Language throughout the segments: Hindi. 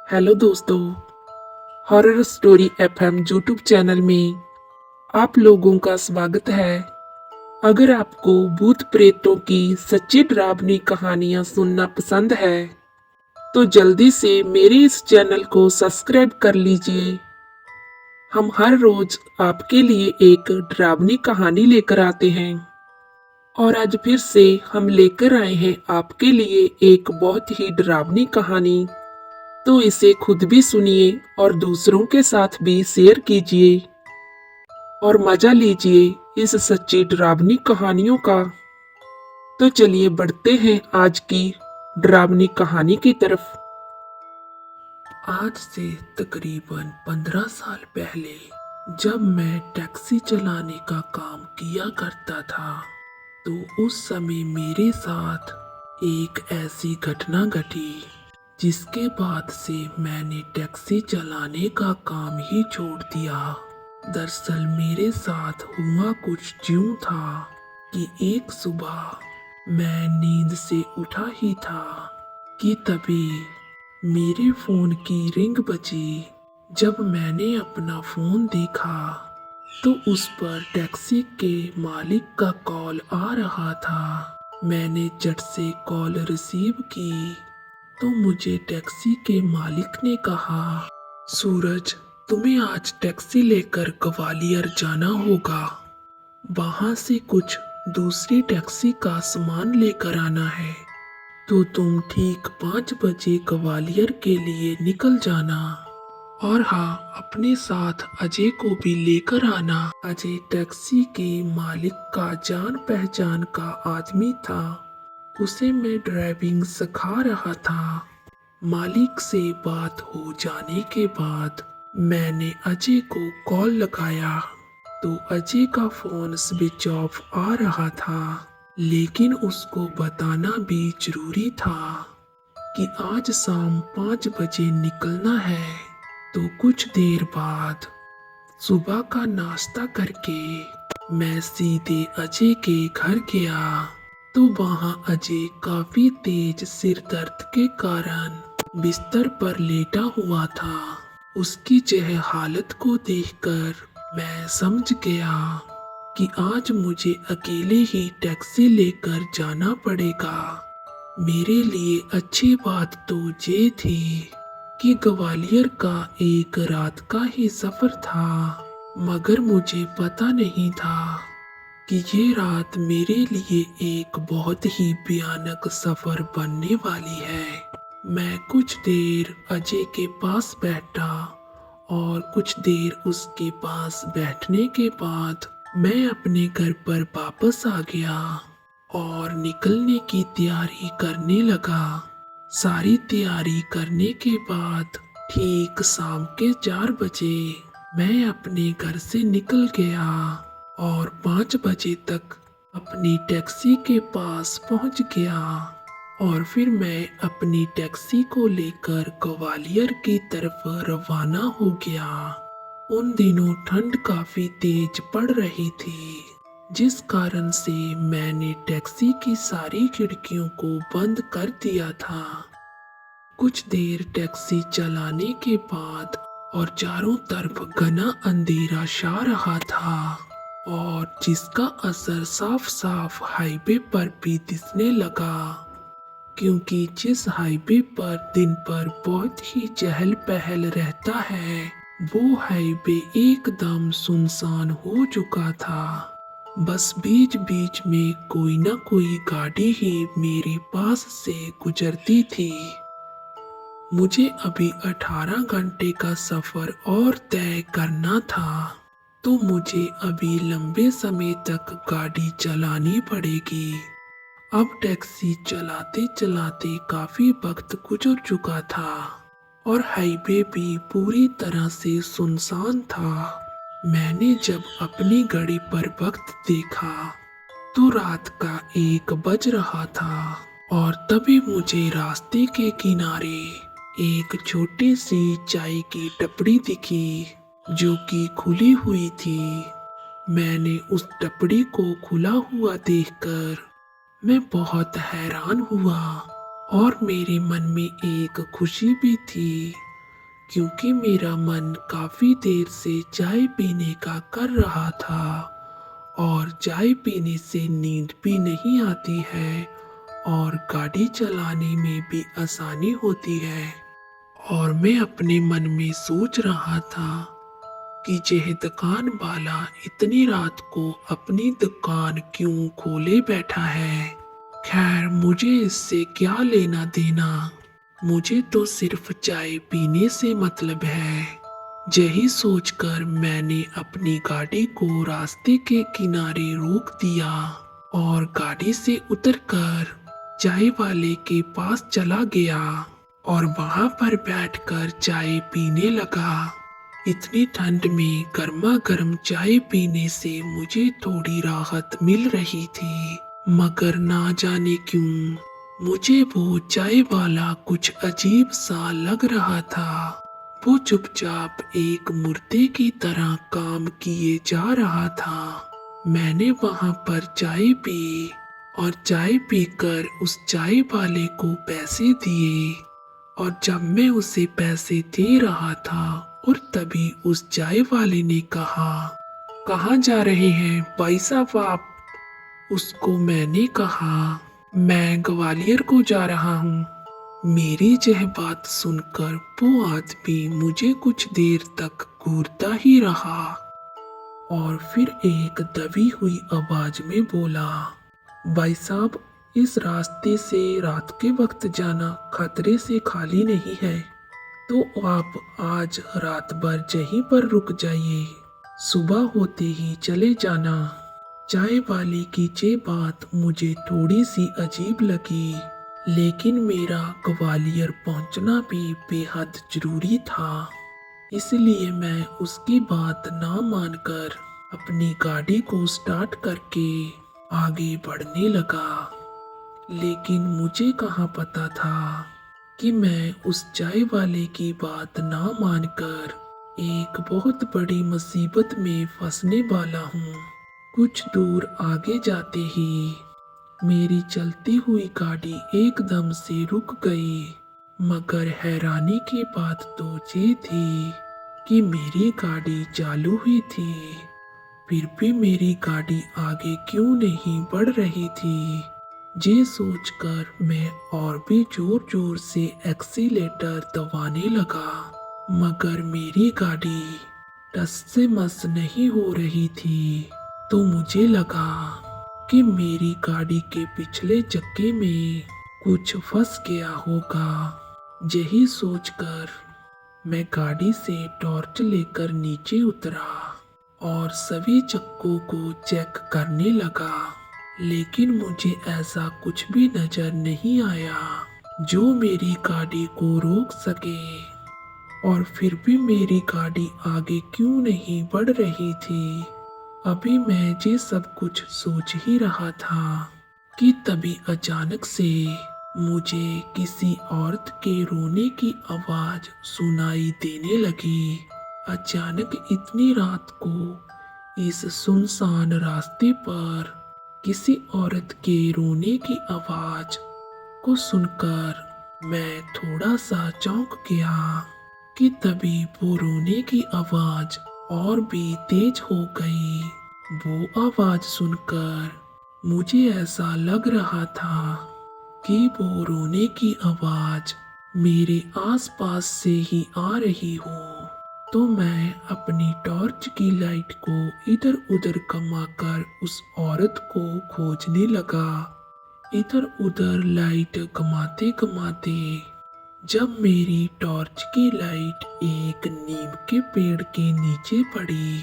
हेलो दोस्तों, horror story FM YouTube channel में आप लोगों का स्वागत है। अगर आपको भूत प्रेतों की सच्ची डरावनी कहानियां सुनना पसंद है तो जल्दी से मेरे इस चैनल को सब्सक्राइब कर लीजिए। हम हर रोज आपके लिए एक डरावनी कहानी लेकर आते हैं और आज फिर से हम लेकर आए हैं आपके लिए एक बहुत ही डरावनी कहानी। तो इसे खुद भी सुनिए और दूसरों के साथ भी शेयर कीजिए और मजा लीजिए इस सच्ची डरावनी कहानियों का। तो चलिए बढ़ते हैं आज की डरावनी कहानी की तरफ। आज से तकरीबन 15 साल पहले जब मैं टैक्सी चलाने का काम किया करता था तो उस समय मेरे साथ एक ऐसी घटना घटी जिसके बाद से मैंने टैक्सी चलाने का काम ही छोड़ दिया। दरअसल मेरे साथ हुआ कुछ यूं था कि एक सुबह मैं नींद से उठा ही था कि तभी मेरे फोन की रिंग बजी। जब मैंने अपना फोन देखा तो उस पर टैक्सी के मालिक का कॉल आ रहा था। मैंने झट से कॉल रिसीव की तो मुझे टैक्सी के मालिक ने कहा, सूरज, तुम्हें आज टैक्सी लेकर ग्वालियर जाना होगा। वहां से कुछ दूसरी टैक्सी का सामान लेकर आना है, तो तुम ठीक 5 बजे ग्वालियर के लिए निकल जाना। और हाँ, अपने साथ अजय को भी लेकर आना। अजय टैक्सी के मालिक का जान पहचान का आदमी था। उसे मैं ड्राइविंग सिखा रहा था। मालिक से बात हो जाने के बाद मैंने अजय को कॉल लगाया तो अजय का फोन स्विच ऑफ आ रहा था। लेकिन उसको बताना भी जरूरी था कि आज शाम 5 बजे निकलना है। तो कुछ देर बाद सुबह का नाश्ता करके मैं सीधे अजय के घर गया तो वहां अजय काफी तेज सिर दर्द के कारण बिस्तर पर लेटा हुआ था। उसकी यह हालत को देखकर मैं समझ गया कि आज मुझे अकेले ही टैक्सी लेकर जाना पड़ेगा। मेरे लिए अच्छी बात तो ये थी कि ग्वालियर का एक रात का ही सफर था, मगर मुझे पता नहीं था कि ये रात मेरे लिए एक बहुत ही भयानक सफर बनने वाली है। मैं कुछ देर अजय के पास बैठा और कुछ देर उसके पास बैठने के बाद मैं अपने घर पर वापस आ गया और निकलने की तैयारी करने लगा। सारी तैयारी करने के बाद ठीक शाम के 4 बजे मैं अपने घर से निकल गया और 5 बजे तक अपनी टैक्सी के पास पहुंच गया और फिर मैं अपनी टैक्सी को लेकर ग्वालियर की तरफ रवाना हो गया। उन दिनों ठंड काफी तेज पड़ रही थी, जिस कारण से मैंने टैक्सी की सारी खिड़कियों को बंद कर दिया था। कुछ देर टैक्सी चलाने के बाद और चारों तरफ घना अंधेरा छा रहा था और जिसका असर साफ साफ हाईवे पर भी दिखने लगा, क्योंकि जिस हाईवे पर दिन पर बहुत ही चहल पहल रहता है वो हाईवे एकदम सुनसान हो चुका था। बस बीच बीच में कोई ना कोई गाड़ी ही मेरे पास से गुजरती थी। मुझे अभी 18 घंटे का सफर और तय करना था, तो मुझे अभी लंबे समय तक गाड़ी चलानी पड़ेगी। अब टैक्सी चलाते चलाते काफी वक्त गुजर चुका था और हाईवे भी पूरी तरह से सुनसान था। मैंने जब अपनी घड़ी पर वक्त देखा तो रात का 1 बज रहा था और तभी मुझे रास्ते के किनारे एक छोटी सी चाय की टपड़ी दिखी जो कि खुली हुई थी। मैंने उस टपड़ी को खुला हुआ देखकर मैं बहुत हैरान हुआ और मेरे मन में एक खुशी भी थी क्योंकि मेरा मन काफी देर से चाय पीने का कर रहा था और चाय पीने से नींद भी नहीं आती है और गाड़ी चलाने में भी आसानी होती है। और मैं अपने मन में सोच रहा था कि यह दुकान वाला इतनी रात को अपनी दुकान क्यों खोले बैठा है। खैर, मुझे इससे क्या लेना देना, मुझे तो सिर्फ चाय पीने से मतलब है। यही सोचकर मैंने अपनी गाड़ी को रास्ते के किनारे रोक दिया और गाड़ी से उतरकर चाय वाले के पास चला गया और वहां पर बैठकर चाय पीने लगा। इतनी ठंड में गर्मा गर्म चाय पीने से मुझे थोड़ी राहत मिल रही थी, मगर ना जाने क्यों मुझे वो चाय वाला कुछ अजीब सा लग रहा था। वो चुपचाप एक मुर्दे की तरह काम किए जा रहा था। मैंने वहां पर चाय पी और चाय पीकर उस चाय वाले को पैसे दिए और जब मैं उसे पैसे दे रहा था और तभी उस चाय वाले ने कहा, कहाँ जा रहे हैं भाई साहब आप? उसको मैंने कहा, मैं ग्वालियर को जा रहा हूँ। मेरी यह बात सुनकर वो आदमी मुझे कुछ देर तक घूरता ही रहा और फिर एक दबी हुई आवाज में बोला, भाई साहब, इस रास्ते से रात के वक्त जाना खतरे से खाली नहीं है, तो आप आज रात भर यहीं पर रुक जाइए, सुबह होते ही चले जाना। चाय वाले की ये बात मुझे थोड़ी सी अजीब लगी, लेकिन मेरा ग्वालियर पहुंचना भी बेहद जरूरी था, इसलिए मैं उसकी बात ना मानकर अपनी गाड़ी को स्टार्ट करके आगे बढ़ने लगा। लेकिन मुझे कहाँ पता था कि मैं उस चाय वाले की बात ना मानकर एक बहुत बड़ी मुसीबत में फंसने वाला हूँ। कुछ दूर आगे जाते ही मेरी चलती हुई गाड़ी एकदम से रुक गई, मगर हैरानी की बात तो ये थी कि मेरी गाड़ी चालू ही थी, फिर भी मेरी गाड़ी आगे क्यों नहीं बढ़ रही थी। ये सोचकर मैं और भी जोर जोर से एक्सीलेटर दबाने लगा, मगर मेरी गाड़ी टस से मस नहीं हो रही थी। तो मुझे लगा कि मेरी गाड़ी के पिछले चक्के में कुछ फंस गया होगा। यही सोचकर मैं गाड़ी से टॉर्च लेकर नीचे उतरा और सभी चक्कों को चेक करने लगा, लेकिन मुझे ऐसा कुछ भी नजर नहीं आया जो मेरी गाड़ी को रोक सके। और फिर भी मेरी गाड़ी आगे क्यों नहीं बढ़ रही थी। अभी मैं ये सब कुछ सोच ही रहा था कि तभी अचानक से मुझे किसी औरत के रोने की आवाज सुनाई देने लगी। अचानक इतनी रात को इस सुनसान रास्ते पर किसी औरत के रोने की आवाज को सुनकर मैं थोड़ा सा चौंक गया कि तभी वो रोने की आवाज और भी तेज हो गई। वो आवाज सुनकर मुझे ऐसा लग रहा था कि वो रोने की आवाज मेरे आसपास से ही आ रही हो। तो मैं अपनी टॉर्च की लाइट को इधर उधर घुमाकर उस औरत को खोजने लगा। इधर उधर लाइट घुमाते घुमाते जब मेरी टॉर्च की लाइट एक नीम के पेड़ के नीचे पड़ी,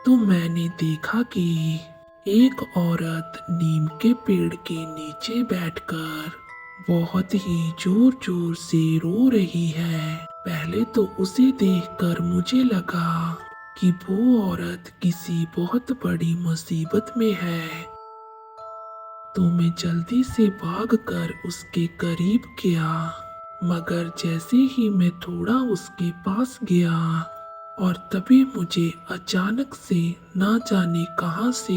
तो मैंने देखा कि एक औरत नीम के पेड़ के नीचे बैठकर बहुत ही जोर जोर से रो रही है। पहले तो उसे देखकर मुझे लगा कि वो औरत किसी बहुत बड़ी मुसीबत में है, तो मैं जल्दी से भागकर उसके करीब गया। मगर जैसे ही मैं थोड़ा उसके पास गया और तभी मुझे अचानक से ना जाने कहां से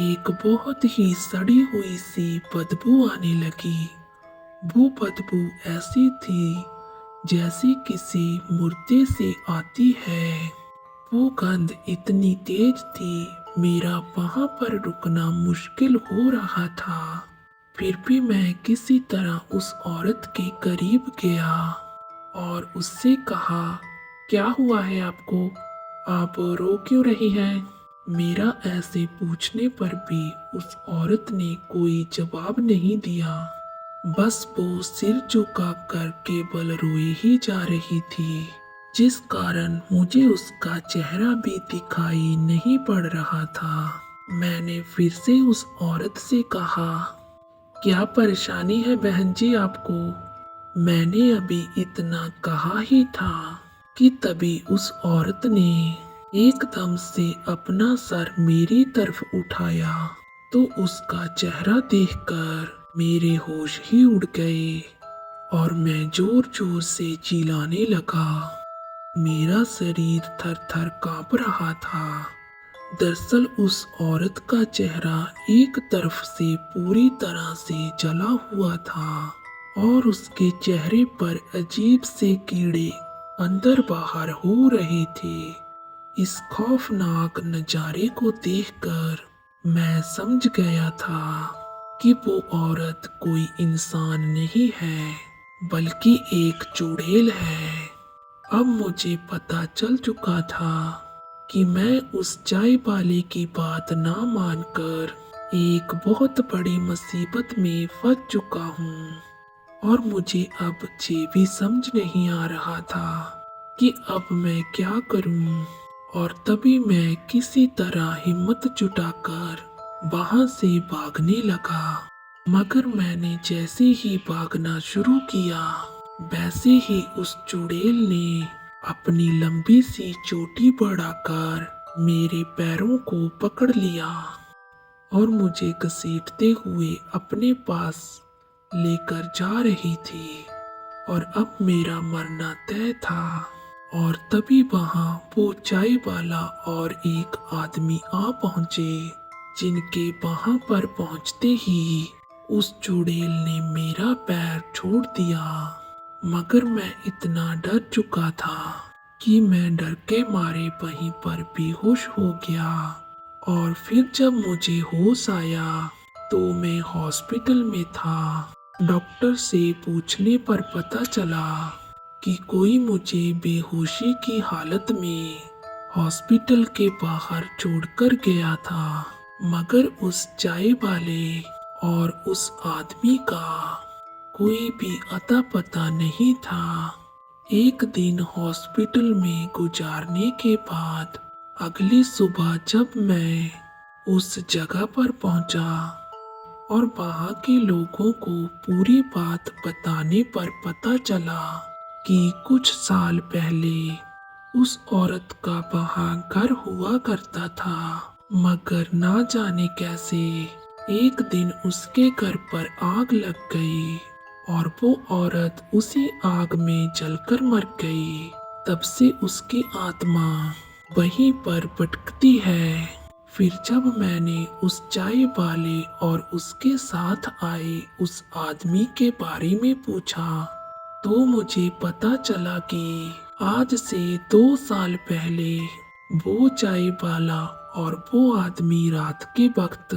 एक बहुत ही सड़ी हुई सी बदबू आने लगी। वो बदबू ऐसी थी जैसी किसी मुर्दे से आती है। वो गंध इतनी तेज थी, मेरा वहां पर रुकना मुश्किल हो रहा था। फिर भी मैं किसी तरह उस औरत के करीब गया और उससे कहा, क्या हुआ है आपको? आप रो क्यों रही हैं? मेरा ऐसे पूछने पर भी उस औरत ने कोई जवाब नहीं दिया। बस वो सिर झुका कर केवल रोई ही जा रही थी, जिस कारण मुझे उसका चेहरा भी दिखाई नहीं पड़ रहा था। मैंने फिर से उस औरत से कहा, क्या परेशानी है बहन जी आपको? मैंने अभी इतना कहा ही था कि तभी उस औरत ने एकदम से अपना सर मेरी तरफ उठाया, तो उसका चेहरा देखकर मेरे होश ही उड़ गए और मैं जोर जोर से चिल्लाने लगा। मेरा शरीर थर थर कांप रहा था। दरअसल उस औरत का चेहरा एक तरफ से पूरी तरह से जला हुआ था और उसके चेहरे पर अजीब से कीड़े अंदर बाहर हो रहे थे। इस खौफनाक नजारे को देखकर मैं समझ गया था कि वो औरत कोई इंसान नहीं है, बल्कि एक चुड़ैल है। अब मुझे पता चल चुका था कि मैं उस चाय वाले की बात ना मानकर एक बहुत बड़ी मुसीबत में फंस चुका हूँ और मुझे अब ये भी समझ नहीं आ रहा था कि अब मैं क्या करूँ। और तभी मैं किसी तरह हिम्मत जुटाकर वहां से भागने लगा। मगर मैंने जैसे ही भागना शुरू किया, वैसे ही उस चुड़ैल ने अपनी लंबी सी चोटी बढ़ाकर मेरे पैरों को पकड़ लिया और मुझे घसीटते हुए अपने पास लेकर जा रही थी और अब मेरा मरना तय था। और तभी वहां वो चाय वाला और एक आदमी आ पहुंचे, जिनके वहां पर पहुंचते ही उस चुड़ैल ने मेरा पैर छोड़ दिया। मगर मैं इतना डर चुका था कि मैं डर के मारे वहीं पर बेहोश हो गया। और फिर जब मुझे होश आया तो मैं हॉस्पिटल में था। डॉक्टर से पूछने पर पता चला कि कोई मुझे बेहोशी की हालत में हॉस्पिटल के बाहर छोड़कर गया था। मगर उस चाय वाले और उस आदमी का कोई भी अता पता नहीं था। एक दिन हॉस्पिटल में गुजारने के बाद अगली सुबह जब मैं उस जगह पर पहुंचा और वहां के लोगों को पूरी बात बताने पर पता चला कि कुछ साल पहले उस औरत का वहां घर हुआ करता था। मगर ना जाने कैसे एक दिन उसके घर पर आग लग गई और वो औरत उसी आग में जलकर मर गई। तब से उसकी आत्मा वहीं पर भटकती है। फिर जब मैंने उस चाय वाले और उसके साथ आए उस आदमी के बारे में पूछा, तो मुझे पता चला कि आज से 2 साल पहले वो चाय वाला और वो आदमी रात के वक्त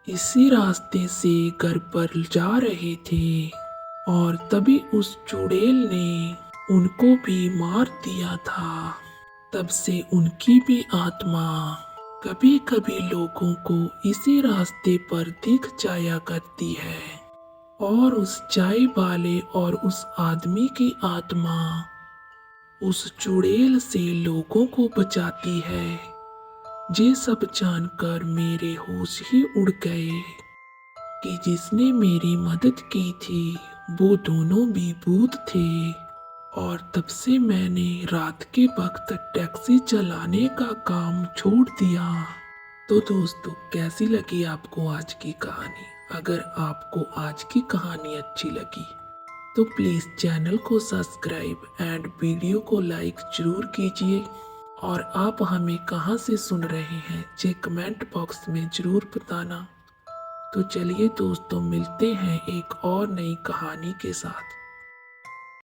इसी रास्ते से घर पर जा रहे थे और तभी उस चुड़ैल ने उनको भी मार दिया था। तब से उनकी भी आत्मा कभी कभी लोगों को इसी रास्ते पर दिख जाया करती है और उस चाय वाले और उस आदमी की आत्मा उस चुड़ैल से लोगों को बचाती है। ये सब जानकर मेरे होश ही उड़ गए कि जिसने मेरी मदद की थी वो दोनों भी भूत थे। और तब से मैंने रात के वक्त टैक्सी चलाने का काम छोड़ दिया। तो दोस्तों, कैसी लगी आपको आज की कहानी? अगर आपको आज की कहानी अच्छी लगी तो प्लीज़ चैनल को सब्सक्राइब एंड वीडियो को लाइक जरूर कीजिए। और आप हमें कहाँ से सुन रहे हैं ये कमेंट बॉक्स में जरूर बताना। तो चलिए दोस्तों, मिलते हैं एक और नई कहानी के साथ।